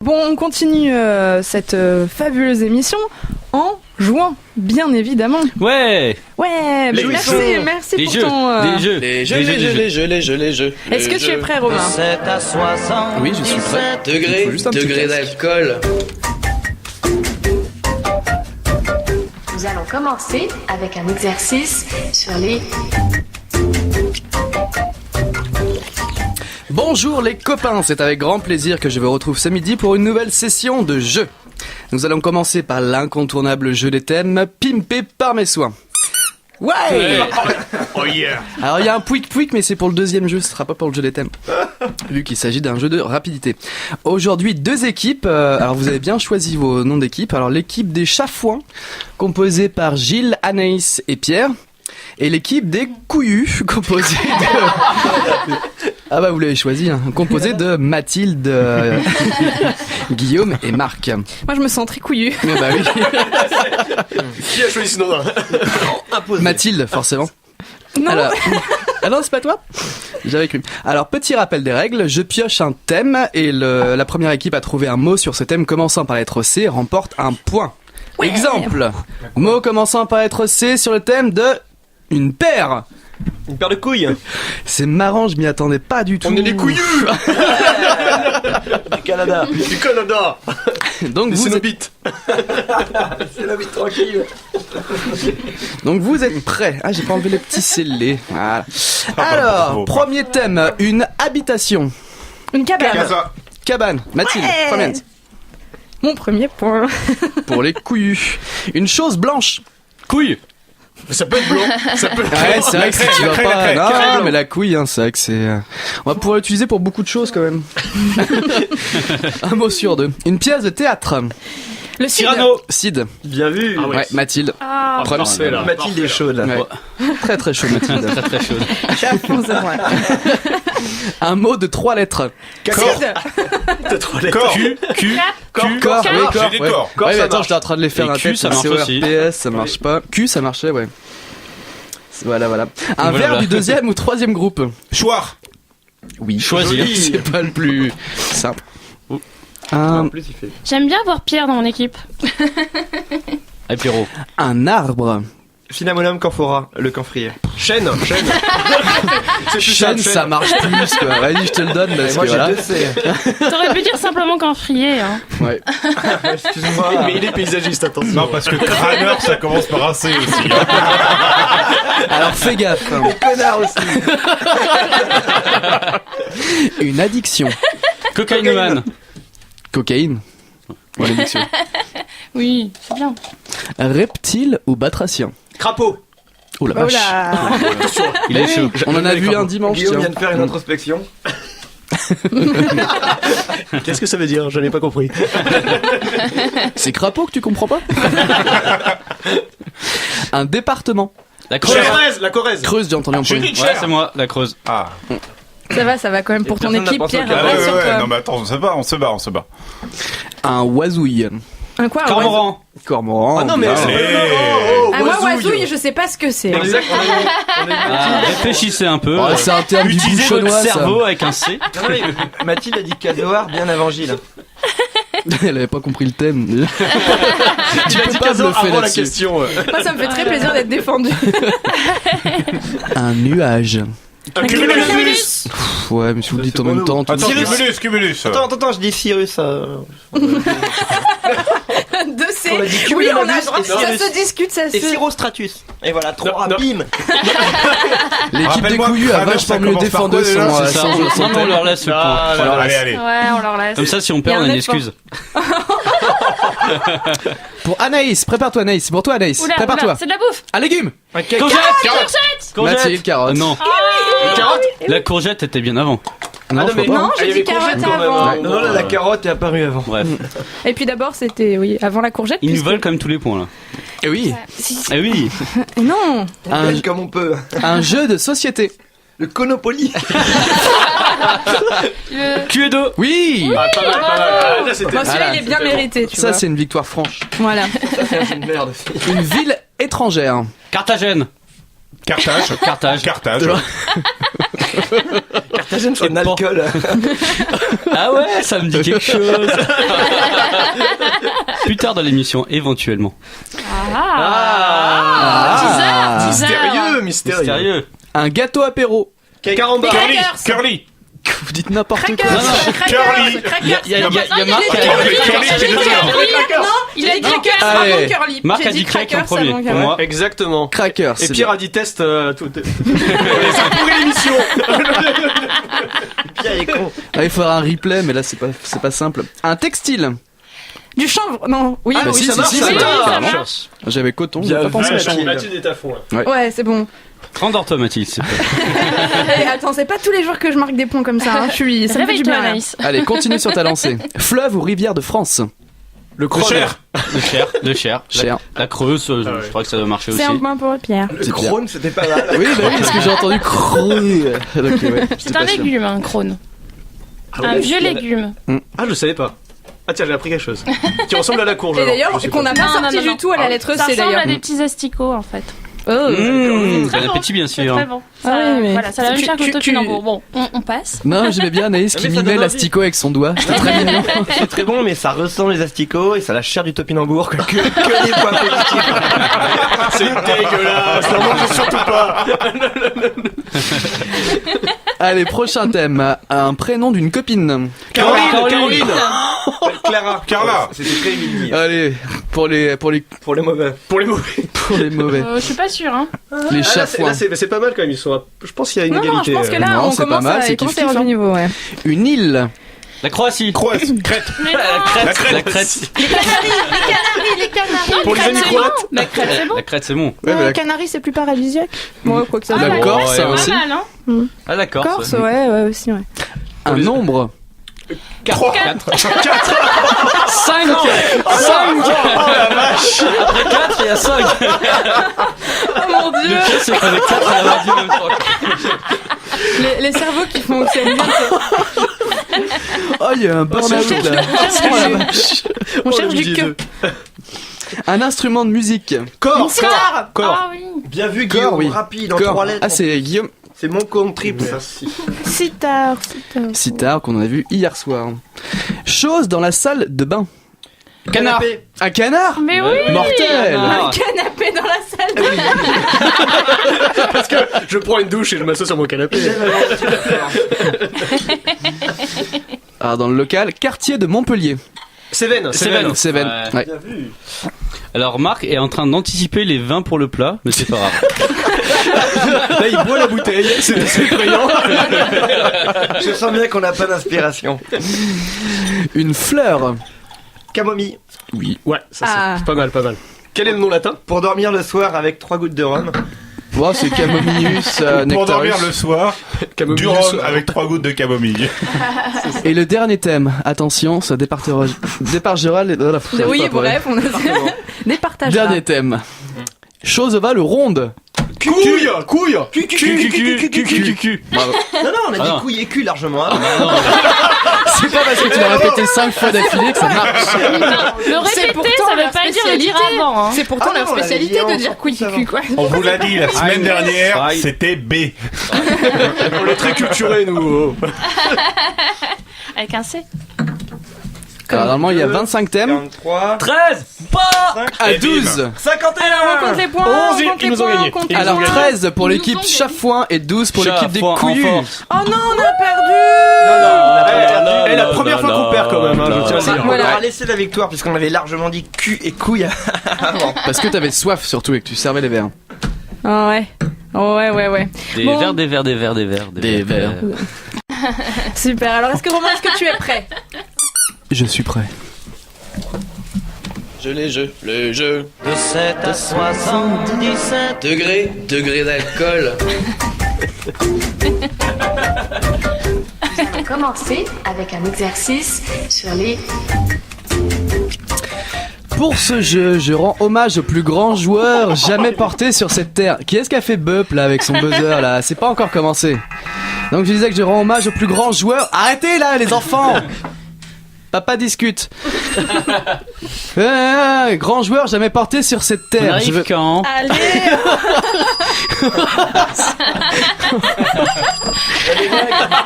Bon, on continue cette fabuleuse émission en jouant, bien évidemment. Ouais. Merci pour ton... Les jeux. Est-ce que tu es prêt, Romain ? 7 à 60. Oui, je suis prêt. Degré d'alcool. Nous allons commencer avec un exercice sur les... Bonjour les copains, c'est avec grand plaisir que je vous retrouve ce midi pour une nouvelle session de jeu. Nous allons commencer par l'incontournable jeu des thèmes, pimpé par mes soins. Ouais. Oh yeah. Alors il y a un pouic mais c'est pour le deuxième jeu, ce sera pas pour le jeu des thèmes. Vu qu'il s'agit d'un jeu de rapidité. Aujourd'hui 2 équipes, alors vous avez bien choisi vos noms d'équipe. Alors l'équipe des Chafouins, composée par Gilles, Anaïs et Pierre. Et l'équipe des Couillus, composée de... Ah bah vous l'avez choisi, hein. Composée de Mathilde, Guillaume et Marc. Moi je me sens très couillue. Mais bah oui. Qui a choisi ce nom-là? Mathilde, forcément. Non. Alors... Ah non, c'est pas toi? J'avais cru. Alors, petit rappel des règles, je pioche un thème et la première équipe à trouver un mot sur ce thème commençant par la lettre C remporte un point. Ouais. Exemple, mot commençant par la lettre C sur le thème de une paire. Une paire de couilles. C'est marrant, je m'y attendais pas du tout. On est des couillus. Du Canada. Donc des vous Cénobites. Cénobites tranquille. Donc vous êtes prêts. Ah, j'ai pas enlevé les petits scellés. Voilà. bah, Alors, bravo. premier thème, une habitation. Une cabane. Cabane. Mathilde, Ouais. combien? Mon premier point. Pour les couillus. Une chose blanche. Couille. Ça peut être blanc. Ça peut être Ouais, c'est vrai que si tu vas pas... crème Non, blanc. mais la couille, hein, c'est vrai que c'est... On va pouvoir l'utiliser pour beaucoup de choses, quand même. Un mot sur 2. Une pièce de théâtre. Le Cid. Cyrano. Sid. Bien vu. Ah Ouais, Mathilde. Ah, Premier. là. Mathilde est chaude là. Ouais. Très très chaud, Mathilde. Très très chaude. Chafouin, c'est vrai. Un mot de 3 lettres. Cid. Corps. Corps, J'ai oui, corps. des Ouais. corps. Ouais, mais ça attends, marche. j'étais en train de les faire Et dans la Q, tête. ça marche aussi. CORPS, ça marche pas. Q, ça marchait, ouais. Voilà. Un Voilà. verbe du deuxième ou troisième groupe. Choir. Oui. Choisir. C'est pas le plus simple. En plus, il fait. J'aime bien avoir Pierre dans mon équipe. Et Pierrot. Un arbre. Finamonum Camphora, le camphrier. Chêne. C'est plus Chêne, simple, ça marche plus, quoi. Vas-y, je te le donne, parce Moi que j'ai voilà. 2 C. T'aurais pu dire simplement camphrier. Hein. Ouais. Excuse-moi. Mais il est paysagiste, attention. Non, parce que crâneur, ça commence par un C aussi. Alors fais gaffe. Connard aussi. Une addiction. Cocaïnomane. Cocaïne. Bon, l'addiction. Oui, c'est bien. Reptile ou batracien. Crapaud. Oh la Oh vache. là. Il est chaud. On en a vu un dimanche. Guillaume tiens. vient de faire une introspection. Qu'est-ce que ça veut dire? Je n'ai pas compris. C'est crapaud que tu comprends pas. Un département. La Creuse. La Corrèze. Creuse, j'ai entendu en J'ai premier. dit Ouais, Cher. c'est moi, la Creuse. Ah, Ça va quand même pour Et ton personne n'a équipe, pensé au Pierre. cabane. ouais, Reste sur ouais, toi. non, mais attends, on se bat. Un oisouille. Un quoi? Cormoran. Cormoran. Ah non, mais bien. c'est Ah, moi, oisouille, je sais pas ce que c'est. Exactement. Ah, réfléchissez un peu. Oh, c'est un terme du Utilisez votre bouchonnois, ça. cerveau avec un C. Non, mais Mathilde a dit casoar bien avant Gilles. Elle avait pas compris le thème. Tu as dit pas Cazor bluffer avant la là-dessus. question. Moi, ça me fait très plaisir d'être défendu. Un nuage. Un cumulus. Pff, ouais, mais si vous le dites en c'est même pas temps. nous. tout Attends, ça. Cumulus. Attends, je dis Cyrus. 2 C. On a dit Oui, on a cumulus le droit. et Ça Cyrus. se discute, ça Et se... Cyrostratus. Et voilà, 3, Non. bim. L'équipe des Rappelle-moi, couillus a Crâneur, vachement ça mieux commence par défendu quoi, déjà son... C'est ça. Non, mais on leur laisse le point. Allez. Ouais, on leur laisse. Comme ça, si on Il y perd, a on un a une effort. excuse. Pour Anaïs, prépare-toi Anaïs, c'est pour toi Anaïs, Oula, prépare-toi. oula, c'est de la bouffe. Un légume. Courgette. Mathilde, carotte. Non. Carotte. La courgette était bien avant. Non, je crois pas. Non, Ah, il y j'ai avait dit carotte courgette quand même, avant. hein. Non, là, la carotte est apparue avant. Bref. Et puis d'abord, c'était, oui, avant la courgette. Ils nous puisque- veulent quand même tous les points là. Eh oui, Eh oui. Non. un, Gagne comme on peut. un jeu de société. Le Conopoly. Cluedo. Oui, Ah, pas mal. Ah, là, c'était. Bon, celui-là, Voilà. il est bien mérité, tu ça vois. c'est une victoire franche. Voilà. C'est une merde. Une ville étrangère. Carthagène. Carthage. Carthage. Carthage. Carthagène, c'est Et un alcool. Ah ouais, ça me dit quelque chose. Plus tard dans l'émission, éventuellement. Teaser. Mystérieux, mystérieux. Sérieux. Un gâteau apéro. Carambar. Curly, Curly, Vous dites n'importe quoi. Curly. Il y a Marc qui Il a dit crackers. Allez. Avant Curly. Marc J'ai a dit dit crack en crackers premier. avant Pour Curly. moi. Exactement. Cracker. Et c'est Pierre bien. a dit test tout. Ça pourrit l'émission. Pierre est con. Ah, il faudra un replay, mais là c'est pas simple. Un textile. Du chanvre. Non, oui. bah si, ça marche. si, ça ça marche. marche. J'avais coton, j'ai Bien pas pensé à vu, changer. Mathilde est à fond. Là. Ouais, c'est bon. Endors-toi, Mathilde, s'il te plaît. Et attends, c'est pas tous les jours que je marque des points comme ça. Hein. Ça me fait du Réveille-toi, bien. Là. Anaïs. Allez, continue sur ta lancée. Fleuve ou rivière de France? Le Cher. Le Cher. Cher. La Creuse, Ah ouais. je crois que ça doit marcher aussi. C'est un point pour Pierre. Le C'est bien. Krone, c'était pas mal. Oui, bah oui, parce que j'ai entendu creux. Ok, ouais. j'étais C'est un pas sûr. légume, un crône. Un vieux légume. Ah, je savais pas. Ah tiens, j'ai appris quelque chose. Qui ressemble à la courge. Et alors. d'ailleurs, Je sais qu'on pas. n'a pas Non, sorti non, non, du tout à la lettre Ça C ressemble d'ailleurs. à des petits asticots, en fait. Oh. Bon Très bon. appétit, bien C'est sûr. très bon. Ah Ça, oui, mais- Voilà, ça a la même Tu- chair que tu- le topinambour. Bon, on passe. Non, j'aimais bien Anaïs Ah, qui mais ça mimait donne l'asticot avec son doigt. C'était très mignon. C'est très bon, mais ça ressemble les asticots et ça a la chair du topinambour que des points positifs. C'est dégueulasse. Non, mange surtout pas. Allez, prochain thème. Un prénom d'une copine. Caroline. Clara. Carla. C'était très mini. Allez, pour les Pour les mauvais. Pour les mauvais. Je suis pas sûre, hein. Les Ah, là, chafouins. c'est pas mal quand même. Ils sont. Je pense qu'il y a une Non, non, égalité. je pense que là, Non, on c'est pas commence mal, à c'est commencer à kiff-kiff, du niveau, ouais. Une île. La Croatie. Crète. Crète. Mais non. La Crète. La Crète. Les Canaries. Pour les amis croates. La crêpe, c'est bon. La Crète, c'est bon. Ouais, mais la- Canaries, c'est plus paradisiaque. Bon, quoi que ça. La soit. Corse, ouais, ça ouais. aussi. Pas mal, hein. Ah, la Corse. Corse, ouais, aussi, ouais. Un nombre. 3. 5 Après 4, il y a 5. Oh mon Le dieu. pire, c'est qu'avec 4, on l'a dit en même temps. Les cerveaux qui fonctionnent bien. Oh, il y a un burn-out là. Oh, la vache. On cherche le du midi que. Un instrument de musique. Corps. Ah oui. Bien vu, Corps, Guillaume. oui. Rapide, en Corps. 3 lettres. Ah, c'est Guillaume C'est mon compte triple. Sitar. Sitar qu'on a vu hier soir. Chose dans la salle de bain. Canard. Un canard. Mais oui. Mortel. Ah. Canapé dans la salle. Parce que je prends une douche et je m'assois sur mon canapé. Alors dans le local, quartier de Montpellier. Cévennes. Cévennes. Cévennes. Ouais. Ouais. Bien vu. Alors Marc est en train d'anticiper les vins pour le plat, mais c'est pas grave. Là, il boit la bouteille. C'est effrayant. Je sens bien qu'on n'a pas d'inspiration. Une fleur. Camomille. Oui. Ouais, ça Ah. c'est pas mal, pas mal. Quel est le nom latin? Pour dormir le soir avec 3 gouttes de rhum. Oh, c'est Camomillus Pour nectarus. dormir le soir, Camomille du rhum avec 3 gouttes de camomille. Et le dernier thème, attention, ça départera les... Oui, bref, on a départage. Dernier thème. Chose ovale ou ronde. Couille. Bravo. Non, on a Ah dit non. couille et cul largement. Hein. C'est pas parce que tu l'as répété 5 fois d'affilée que ça marche. Le C'est répéter, pourtant ça veut leur pas dire le dire spécialité. avant, hein. C'est pourtant Ah leur non, on l'avait spécialité dit de en dire France couille avant. quoi. On vous l'a dit la semaine dernière, Aïe. c'était B. On est très culturés, nous. Avec un C. Alors normalement il y a 25 thèmes. 43. 13. À Et bim. 12. 51. On compte les points. 11, on compte ils les nous ont points, gagné. on compte Ils les nous ont Alors points. gagné. 13 pour l'équipe Chafouin et 12 pour l'équipe des Chafouin en couillus. force. Oh non, on a perdu. Et la première fois qu'on perd quand même, hein, je tiens à le dire. On leur a laissé la victoire puisqu'on avait largement dit cul et couille avant. Parce que t'avais soif surtout et que tu servais les verres. Oh ouais. Oh ouais. Des Bon. verres. Des verres. Super. Alors est-ce que Romain, est-ce que tu es prêt? Je suis prêt. Le jeu. De 7 à 77 degrés d'alcool. Nous allons commencer avec un exercice sur les Pour ce jeu, je rends hommage au plus grand joueur jamais porté sur cette terre. Qui est-ce qui a fait Bup là avec son buzzer là? C'est pas encore commencé. Donc je disais que je rends hommage au plus grand joueur. Arrêtez là les enfants! Papa discute. Grand joueur jamais porté sur cette On terre. arrive quand? Allez.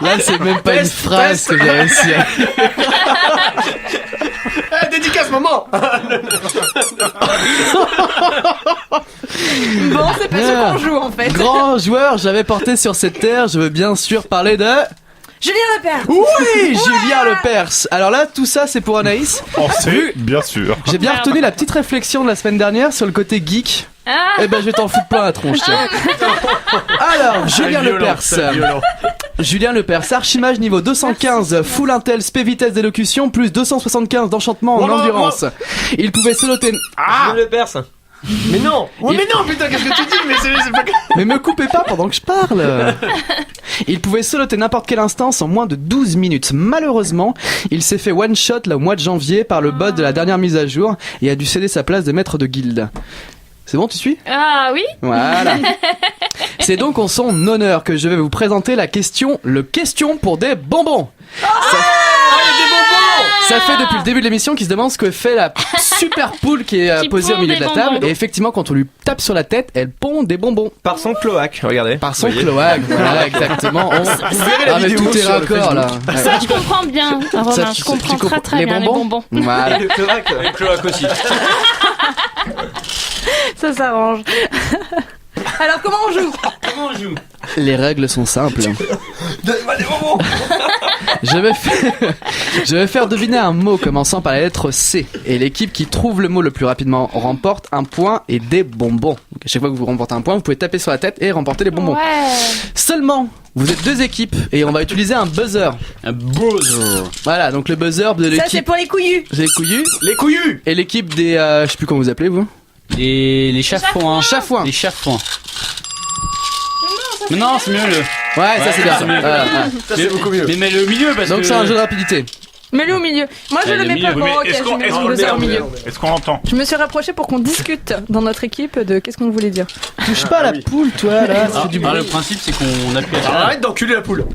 Là, c'est même pas une phrase que j'ai réussi à... Dédicace, maman. Bon, c'est pas ce qu'on joue en fait. Grand joueur jamais porté sur cette terre. Je veux bien sûr parler de... Julien Lepers. Oui, Julien Lepers. Alors là, tout ça, c'est pour Anaïs. On sait, bien sûr. J'ai bien retenu la petite réflexion de la semaine dernière sur le côté geek. Ah. Eh ben, je vais t'en foutre plein la tronche, tiens. Alors, Julien Lepers. Julien Lepers, archimage niveau 215, full intel, spé vitesse d'élocution, plus 275 d'enchantement en endurance. Il pouvait soloter... Je le perce. Mais non. Oh, mais non, putain, qu'est-ce que tu dis? Mais c'est pas. Mais me coupez pas pendant que je parle. Il pouvait soloter n'importe quelle instance en moins de 12 minutes. Malheureusement, il s'est fait one-shot le mois de janvier par le bot de la dernière mise à jour et a dû céder sa place de maître de guilde. C'est bon, tu suis? Ah oui. Voilà. C'est donc en son honneur que je vais vous présenter la question pour des bonbons. Ça fait depuis le début de l'émission qu'il se demande ce que fait la super poule qui est Qui posée au pond milieu des de la table. bonbons. Et effectivement, quand on lui tape sur la tête, elle pond des bonbons. Par son cloaque, regardez. Par son Vous voyez. cloaque, voilà, exactement. Vous verrez la Ah, mais vidéo tout est sur le raccord là. Facebook. Ouais. Ça, je comprends bien, Romain. Ça, Je comprends tu très très les bien bonbons les bonbons. Voilà. Le cloaque. Le cloaque aussi. Ça s'arrange. Alors comment on joue? Comment on joue? Les règles sont simples. Donne-moi des bonbons. Je vais faire deviner un mot commençant par la lettre C. Et l'équipe qui trouve le mot le plus rapidement remporte un point et des bonbons. Donc à chaque fois que vous remportez un point, vous pouvez taper sur la tête et remporter les bonbons. Ouais. Seulement, vous êtes deux équipes et on va utiliser un buzzer. Un buzzer. Voilà, donc le buzzer de Ça c'est l'équipe. pour les couillus. J'ai les couillus. Les couillus. Et l'équipe des... je sais plus comment vous appelez vous. Les chafouins. Chafouins. Les chafouins. Mais non, c'est mieux le. Ouais, ça c'est bien. c'est mieux. Voilà, voilà. Ça c'est beaucoup mieux. Mais mets-le au milieu parce Donc que. c'est un jeu de rapidité. Mets-le au milieu. Moi je Ouais, le le mets pas. milieu. Bon, Mais ok, est-ce je qu'on mets mon buzzer au milieu. est-ce qu'on l'entend? Je me suis rapprochée pour qu'on discute dans notre équipe de qu'est-ce qu'on voulait dire. Touche pas à la poule, toi là. Ça fait du Ah, bruit. le principe c'est qu'on appuie à ça. Arrête d'enculer la poule.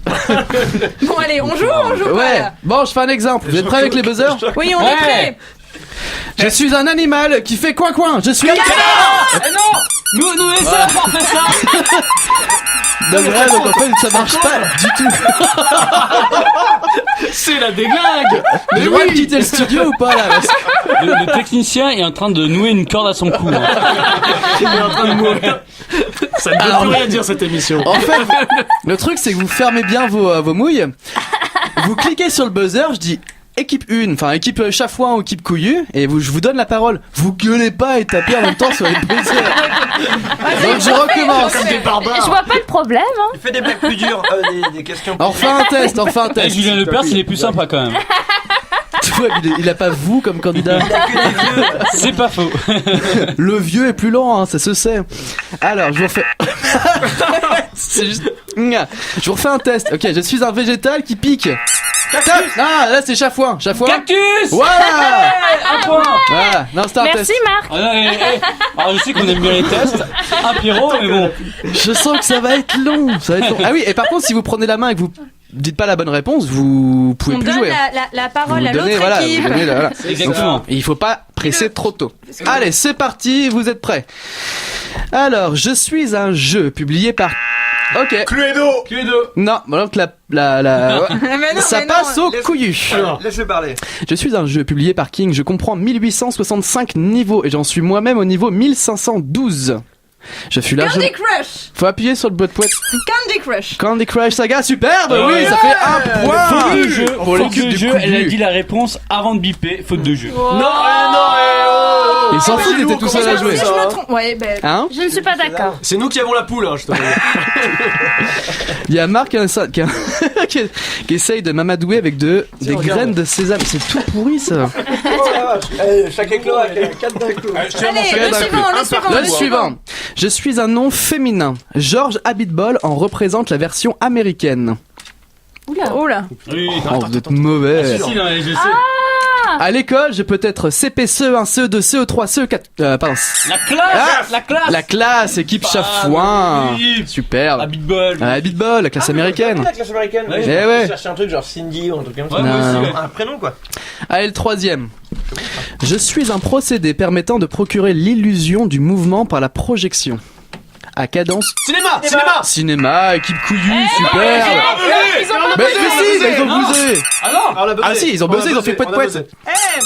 Bon allez, on joue pas, Ouais. là. Bon, je fais un exemple. Vous êtes prêts avec les buzzers? Oui, on est Ouais. prêts. Je suis un animal qui fait coin. Je suis un Nous, et ça, on fait ça. Non mais là, donc en fait ça marche pas du tout. C'est la déglingue. J'ai le droit de quitter le studio ou pas là parce que- Le technicien est en train de nouer une corde à son cou. Hein. Il est en train de mourir. Ça ne veut plus rien dire cette émission. En fait, le truc c'est que vous fermez bien vos mouilles. Vous cliquez sur le buzzer, je dis équipe 1, enfin équipe chafouin ou équipe couillu, et je vous donne la parole. Vous gueulez pas et tapez en même temps sur les buzzers. Donc je recommence. Je vois pas le problème. Hein. Il fait des blagues plus dures, des questions. On refait un test, Eh, Julien Lepers, il est plus sympa quand même. Tu vois, il a pas vous comme candidat. C'est pas faux. Le vieux est plus lent, hein, ça se sait. Alors, je vous refais. C'est juste. Je vous refais un test. Ok, je suis un végétal qui pique. Top. Ah, là c'est chafouin. Chafouin. Cactus. Voilà. Un point. Voilà. Non, c'était un Merci test. Marc. Ah, non, alors je sais qu'on aime bien les tests. Un Pierrot, mais bon. Je sens que ça va être long. Ça va être long. Ah oui, et par contre, si vous prenez la main et que vous dites pas la bonne réponse, vous pouvez On plus donne jouer. la parole Vous à donnez, l'autre voilà, équipe. vous donnez voilà. Exactement. Il faut pas presser trop tôt. Allez, c'est parti, vous êtes prêts. Alors, je suis un jeu publié par... Ok. Cluedo. Non, donc Mais non, ça mais non. passe au couillu. Laisse-le parler. Je suis un jeu publié par King, je comprends 1865 niveaux et j'en suis moi-même au niveau 1512. Je suis là. Candy Crush. Faut appuyer sur le bout de poète. Candy Crush. Candy Crush Saga, superbe. Oui, Ouais. ça fait un point. Faute de jeu. Pour Faute l'équipe de du jeu, couillu. elle a dit la réponse avant de biper. Faute de jeu. Il s'en fout, il était tout seul à jouer. Si je me trompe. Ouais, ben. Hein? Je ne suis pas d'accord. C'est nous qui avons la poule, hein, je te dis. Il y a Marc qui essaye de m'amadouer avec des regarde. graines de sésame. C'est tout pourri ça. Chaque éclos a 4 d'un coup. Allez, le suivant. Je suis un nom féminin. George Abitbol en représente la version américaine. Oula. Oui. Oh, vous êtes mauvais. Si, non, mais je sais. À l'école, je peux être CP, CE1, CE2, CE3, CE4. Pardon. La classe. La classe, équipe Chafouin. oui. Superbe. La beatball. La beatball, la classe américaine. La classe américaine. Ouais. Eh ouais. Je cherchais un truc genre Cindy ou un truc comme ça. Ouais, moi aussi, Non. ouais. Un prénom quoi. Allez, le troisième. Je suis un procédé permettant de procurer l'illusion du mouvement par la projection. À cadence. Cinéma, équipe couillue, super. Mais si, ils ont buzzé. Ah si, ils ont buzzé, ils ont fait poète.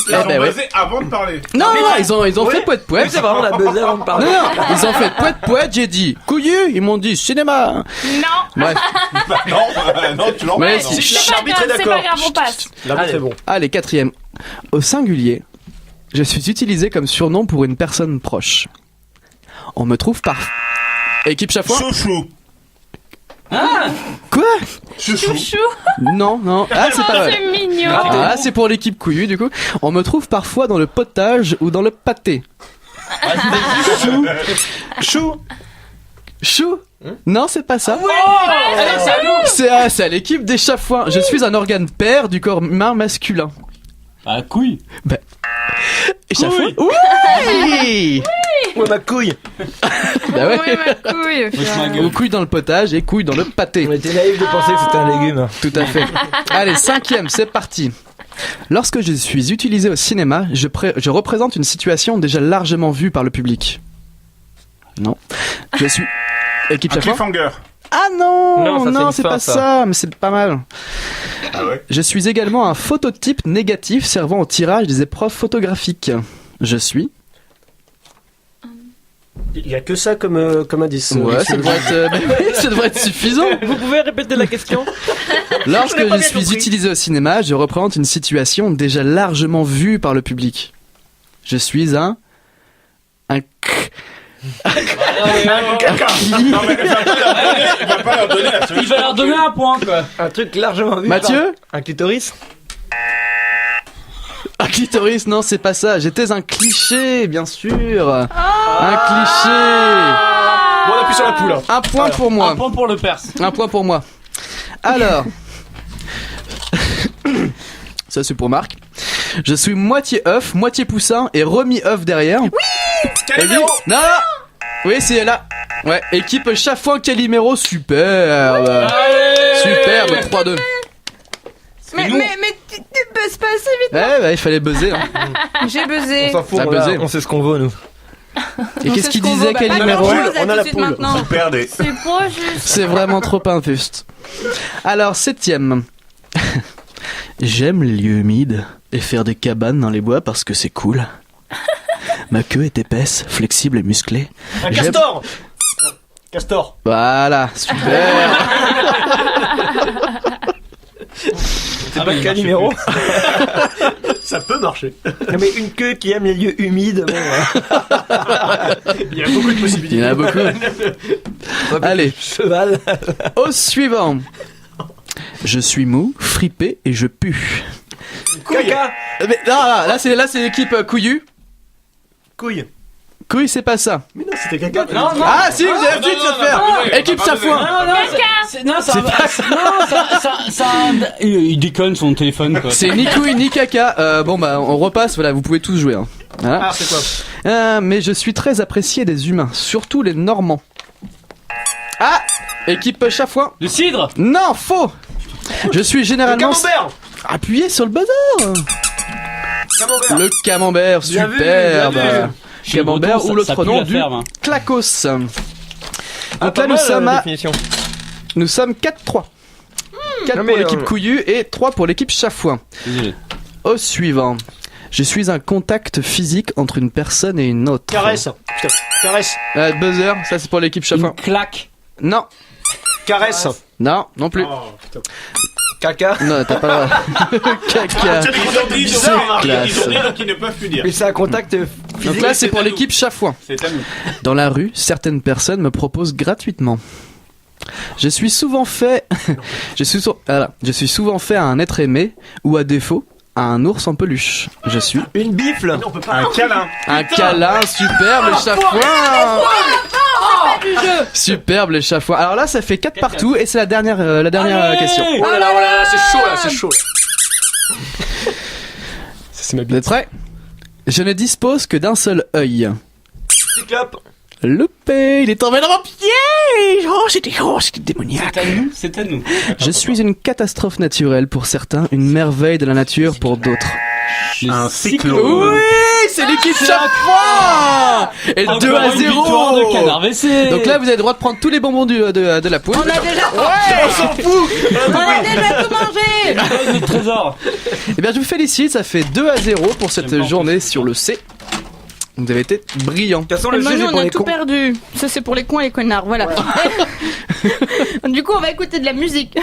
Ils ont ben ouais. buzzé avant de parler. Non, ils ont fait poète. Oui, c'est vrai, on a buzzé avant de parler. Non, ils ont fait poète, j'ai dit couillu, ils m'ont dit cinéma. Non. Bref, Non, tu l'en mais non. si. C'est pas grave, c'est pas grave, on passe. Allez, bon. Allez, quatrième. Au singulier, je suis utilisé comme surnom pour une personne proche. On me trouve par... Équipe Chafouin. Chouchou. Quoi? Chouchou. Chouchou. Non. Ah, c'est pas vrai. C'est mignon. Ah, c'est pour l'équipe couillue, du coup. On me trouve parfois dans le potage ou dans le pâté. Chou? Non, c'est pas ça. C'est à l'équipe des Chafouins. Je suis un organe pair du corps humain masculin. Ah, couille. Et Chafouin? Oui! Ouais, ma couille. Bah ouais. Oui, ma couille. Wesh, ma gueule. Ou couille dans le potage et couille dans le pâté. On était naïf de penser que c'était un légume. Tout à fait. Allez, cinquième, c'est parti. Lorsque je suis utilisé au cinéma, je représente une situation déjà largement vue par le public. Non. Je suis... Équipe Un Chafouin? cliffhanger. Ah non, Non, ça, non, c'est c'est une pas fin, ça, mais c'est pas mal. Ah ouais. Je suis également un phototype négatif servant au tirage des épreuves photographiques. Je suis... Il y a que ça comme indice. Ouais, ça devrait ça devrait être suffisant. Vous pouvez répéter la question? Lorsque Je l'ai pas je bien suis compris. utilisé au cinéma, je représente une situation déjà largement vue par le public. Je suis un... Non, mais il va pas leur donner la solution. Il va leur donner un point, quoi. Un truc largement vu. Mathieu? Un clitoris? Un clitoris, non, c'est pas ça. J'étais un cliché, bien sûr. Un cliché. Bon, on appuie sur la poule. hein. Un point pour moi. Un point pour le Perse. Un point pour moi. Alors. Ça, c'est pour Marc. Je suis moitié œuf, moitié poussin et remis-œuf derrière. Oui! Calimero. Non! Oui, c'est là. Ouais, équipe Chafouin Calimero, superbe. Superbe, 3-2. Mais tu buzzes pas assez vite. Ouais, bah, il fallait buzzer. Hein. J'ai buzzé. On s'en fout, Ça a on a- buzzé. on sait ce qu'on vaut, nous. Et qu'est-ce qu'il qu'on disait, veut, bah, Calimero? pas grand-chose, On a tout la de suite poule. maintenant. Vous perdez. C'est pas juste. C'est vraiment trop injuste. Alors, septième. J'aime les lieux humides et faire des cabanes dans les bois parce que c'est cool. Ma queue est épaisse, flexible et musclée. Un J'aime- castor. Castor. Voilà, super. C'est pas le cas numéro. Ça peut marcher. Non, mais une queue qui aime les lieux humides. Bon, ouais. Il y a beaucoup de Il possibilités. y en a beaucoup. Allez, Cheval. au suivant. Je suis mou, fripé et je pue. Caca. Mais là c'est l'équipe couillue. Couille. Couille, c'est pas ça. Mais non, c'était caca. Non, non. Ah si, vous avez dit de le faire. Équipe Chafouin. Non, il déconne son téléphone, quoi. C'est ni couille ni caca. Bon bah on repasse. Voilà, vous pouvez tous jouer. Hein. Voilà. Ah, c'est quoi? Mais je suis très apprécié des humains, surtout les Normands. Ah, équipe Chafouin. Le cidre. Non, faux. Je suis Le généralement camembert. appuyé sur le buzzer. Camembert. Le camembert, Bien vu, superbe. bien vu. Chez les Camembert Bretons, ou ça l'autre pue nom la du ferme, hein. clacos. Ah, Donc pas là, mal, la définition. nous sommes 4-3. 4 Non, pour mais, l'équipe couillue et 3 pour l'équipe Chafouin. Désolé. Au suivant. Je suis un contact physique entre une personne et une autre. Caresse. Putain. Caresse. Buzzer, ça c'est pour l'équipe Chafouin. Une claque. Non, Caresse. non, non plus. Oh, putain. Caca. Non, t'as pas le droit. Caca. Ils ont dit, C'est classe. ils ont dit donc ils ne peuvent plus dire. Mais c'est un contact Donc physique. là, c'est pour l'équipe Chafouin. C'est à nous. Dans la rue, certaines personnes me proposent gratuitement. Je suis souvent fait je suis souvent fait à un être aimé ou à défaut à un ours en peluche. Je suis Une bifle. Non, on peut pas. Un câlin. un câlin superbe Chafouin. Superbe les Chafouin. Alors là, ça fait 4 partout et c'est la dernière question. Oh là là, c'est chaud là, c'est chaud. Là. C'est ma Vous êtes prêts? Je ne dispose que d'un seul œil. Cyclope. Loupé, il est tombé dans mon piège. Oh, c'était démoniaque. C'est à nous, c'est à nous. Je suis une catastrophe naturelle pour certains, une merveille de la nature pour d'autres. Un cyclone. Oui, c'est l'équipe chaque fois. Et Encore 2 à une 0. victoire de Canard WC. Donc là, vous avez le droit de prendre tous les bonbons de la poule. On a déjà, On s'en fout. on a déjà tout mangé. Notre trésor. Eh bien, je vous félicite, ça fait 2 à 0 pour cette J'aime pas journée sur le C. Vous avez été brillant. De toute façon, le Maintenant, jeu, c'est on pour a les tout cons. perdu. Ça, c'est pour les cons et les connards, voilà. Du coup, on va écouter de la musique.